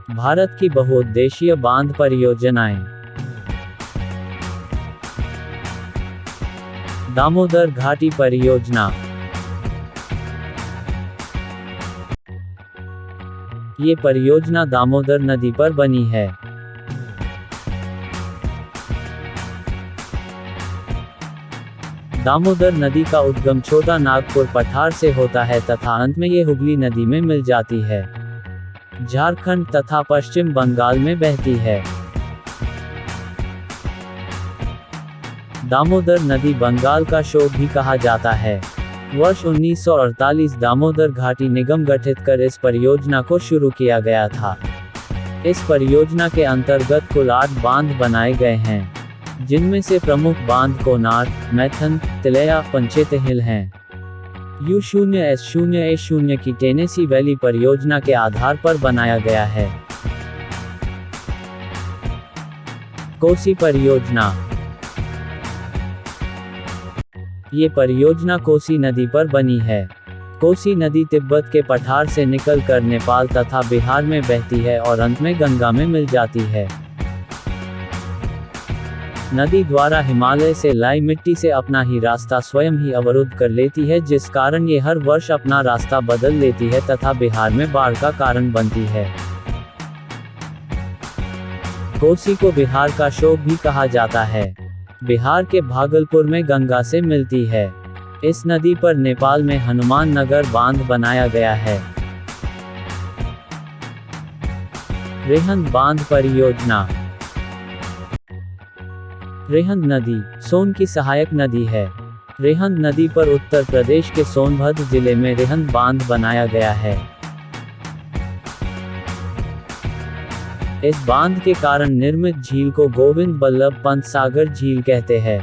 भारत की बहुउद्देशीय बांध परियोजनाएं। दामोदर घाटी परियोजना। ये परियोजना दामोदर नदी पर बनी है। दामोदर नदी का उद्गम छोटा नागपुर पठार से होता है तथा अंत में ये हुगली नदी में मिल जाती है। झारखंड तथा पश्चिम बंगाल में बहती है। दामोदर नदी बंगाल का शोक भी कहा जाता है। वर्ष 1948 दामोदर घाटी निगम गठित कर इस परियोजना को शुरू किया गया था। इस परियोजना के अंतर्गत कुल 8 बांध बनाए गए हैं, जिनमें से प्रमुख बांध कोनार, मैथन, तिलैया, पंचेतहिल हैं। U0S0A0 की टेनेसी वैली परियोजना के आधार पर बनाया गया है। कोसी परियोजना। ये परियोजना कोसी नदी पर बनी है। कोसी नदी तिब्बत के पठार से निकलकर नेपाल तथा बिहार में बहती है और अंत में गंगा में मिल जाती है। नदी द्वारा हिमालय से लाई मिट्टी से अपना ही रास्ता स्वयं ही अवरुद्ध कर लेती है, जिस कारण ये हर वर्ष अपना रास्ता बदल लेती है तथा बिहार में बाढ़ का कारण बनती है। कोसी को बिहार का शोक भी कहा जाता है। बिहार के भागलपुर में गंगा से मिलती है। इस नदी पर नेपाल में हनुमान नगर बांध बनाया गया है। रिहंद बांध परियोजना। रिहंद नदी सोन की सहायक नदी है। रिहंद नदी पर उत्तर प्रदेश के सोनभद्र जिले में रिहंद बांध बनाया गया है। इस बांध के कारण निर्मित झील को गोविंद बल्लभ पंत सागर झील कहते हैं।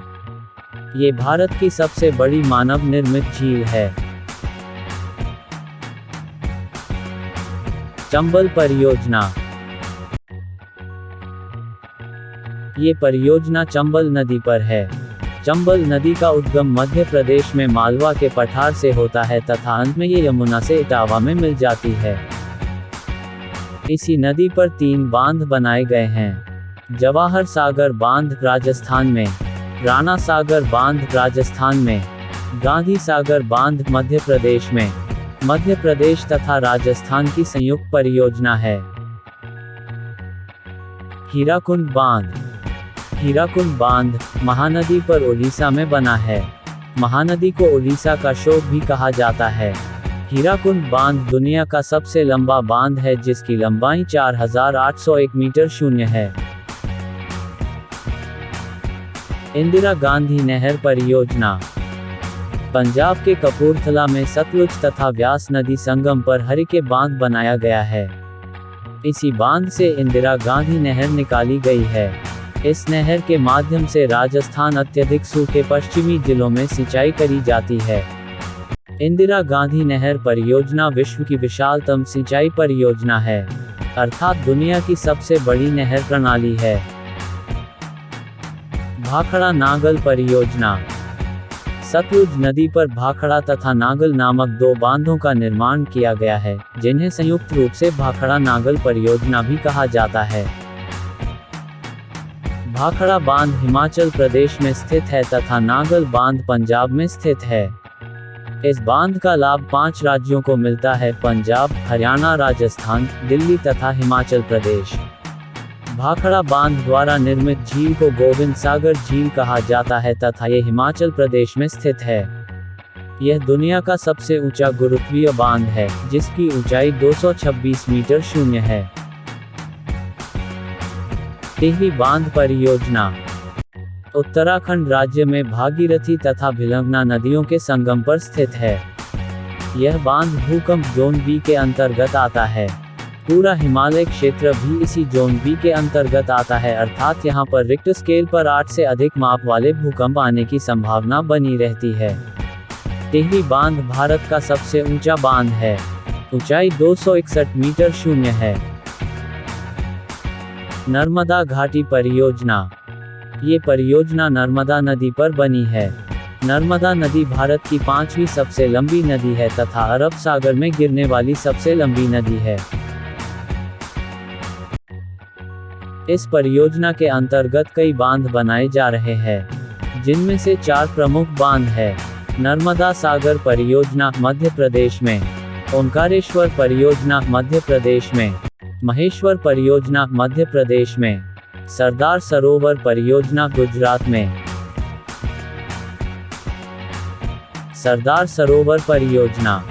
ये भारत की सबसे बड़ी मानव निर्मित झील है। चंबल परियोजना। ये परियोजना चंबल नदी पर है। चंबल नदी का उद्गम मध्य प्रदेश में मालवा के पठार से होता है तथा अंत में ये यमुना से इटावा में मिल जाती है। इसी नदी पर 3 बांध बनाए गए हैं। जवाहर सागर बांध राजस्थान में, राणा सागर बांध राजस्थान में, गांधी सागर बांध मध्य प्रदेश में। मध्य प्रदेश तथा राजस्थान की संयुक्त परियोजना है। हीराकुंड बांध। हीराकुंड बांध महानदी पर उड़ीसा में बना है। महानदी को उड़ीसा का शोक भी कहा जाता है। हीराकुंड बांध दुनिया का सबसे लंबा बांध है, जिसकी लंबाई 4801 मीटर शून्य है। इंदिरा गांधी नहर परियोजना। पंजाब के कपूरथला में सतलुज तथा व्यास नदी संगम पर हरिके बांध बनाया गया है। इसी बांध से इंदिरा गांधी नहर निकाली गई है। इस नहर के माध्यम से राजस्थान अत्यधिक सूखे पश्चिमी जिलों में सिंचाई करी जाती है। इंदिरा गांधी नहर परियोजना विश्व की विशालतम सिंचाई परियोजना है, अर्थात दुनिया की सबसे बड़ी नहर प्रणाली है। भाखड़ा नागल परियोजना। सतलुज नदी पर भाखड़ा तथा नागल नामक 2 बांधों का निर्माण किया गया है, जिन्हें संयुक्त रूप से भाखड़ा नागल परियोजना भी कहा जाता है। भाखड़ा बांध हिमाचल प्रदेश में स्थित है तथा नागल बांध पंजाब में स्थित है। इस बांध का लाभ 5 राज्यों को मिलता है: पंजाब, हरियाणा, राजस्थान, दिल्ली तथा हिमाचल प्रदेश। भाखड़ा बांध द्वारा निर्मित झील को गोविंद सागर झील कहा जाता है तथा ये हिमाचल प्रदेश में स्थित है। यह दुनिया का सबसे ऊंचा गुरुत्वीय बांध है, जिसकी ऊंचाई 226 मीटर शून्य है। टिहरी बांध परियोजना। उत्तराखंड राज्य में भागीरथी तथा भिलंगना नदियों के संगम पर स्थित है। यह बांध भूकंप जोन बी के अंतर्गत आता है। पूरा हिमालय क्षेत्र भी इसी जोन बी के अंतर्गत आता है, अर्थात यहाँ पर रिक्टर स्केल पर 8 से अधिक माप वाले भूकंप आने की संभावना बनी रहती है। टिहरी बांध भारत का सबसे ऊंचा बांध है। ऊंचाई 261 मीटर शून्य है। नर्मदा घाटी परियोजना। ये परियोजना नर्मदा नदी पर बनी है। नर्मदा नदी भारत की 5वीं सबसे लंबी नदी है तथा अरब सागर में गिरने वाली सबसे लंबी नदी है। इस परियोजना के अंतर्गत कई बांध बनाए जा रहे हैं, जिनमें से 4 प्रमुख बांध है। नर्मदा सागर परियोजना मध्य प्रदेश में, ओंकारेश्वर परियोजना मध्य प्रदेश में, महेश्वर परियोजना मध्य प्रदेश में, सरदार सरोवर परियोजना गुजरात में। सरदार सरोवर परियोजना।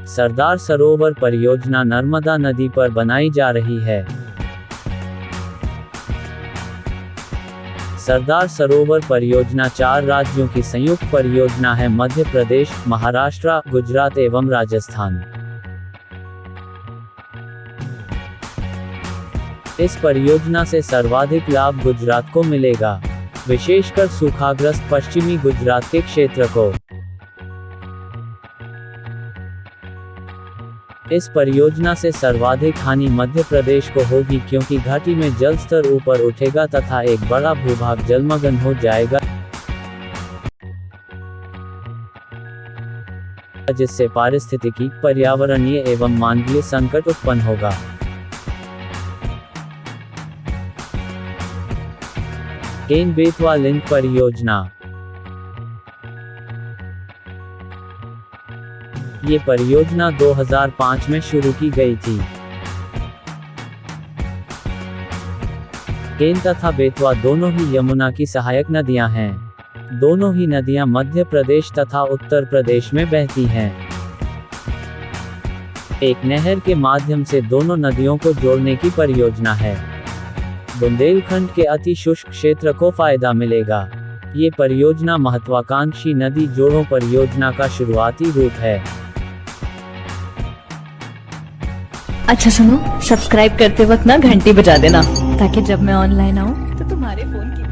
सरदार सरोवर परियोजना नर्मदा नदी पर बनाई जा रही है। सरदार सरोवर परियोजना 4 राज्यों की संयुक्त परियोजना है, मध्य प्रदेश, महाराष्ट्र, गुजरात एवं राजस्थान। इस परियोजना से सर्वाधिक लाभ गुजरात को मिलेगा, विशेषकर सूखाग्रस्त पश्चिमी गुजरात के क्षेत्र को। इस परियोजना से सर्वाधिक हानि मध्य प्रदेश को होगी, क्योंकि घाटी में जल स्तर ऊपर उठेगा तथा एक बड़ा भूभाग जलमग्न हो जाएगा, जिससे पारिस्थितिकी, पर्यावरणीय एवं मानवीय संकट उत्पन्न होगा। केन बेतवा लिंक परियोजना। ये परियोजना 2005 में शुरू की गई थी। केन तथा बेतवा दोनों ही यमुना की सहायक नदियां हैं। दोनों ही नदियां मध्य प्रदेश तथा उत्तर प्रदेश में बहती हैं। एक नहर के माध्यम से दोनों नदियों को जोड़ने की परियोजना है। बुंदेलखंड के अति शुष्क क्षेत्र को फायदा मिलेगा। ये परियोजना महत्वाकांक्षी नदी जोड़ों परियोजना का शुरुआती रूप है। अच्छा सुनो, सब्सक्राइब करते वक्त ना घंटी बजा देना, ताकि जब मैं ऑनलाइन आऊँ तो तुम्हारे फोन की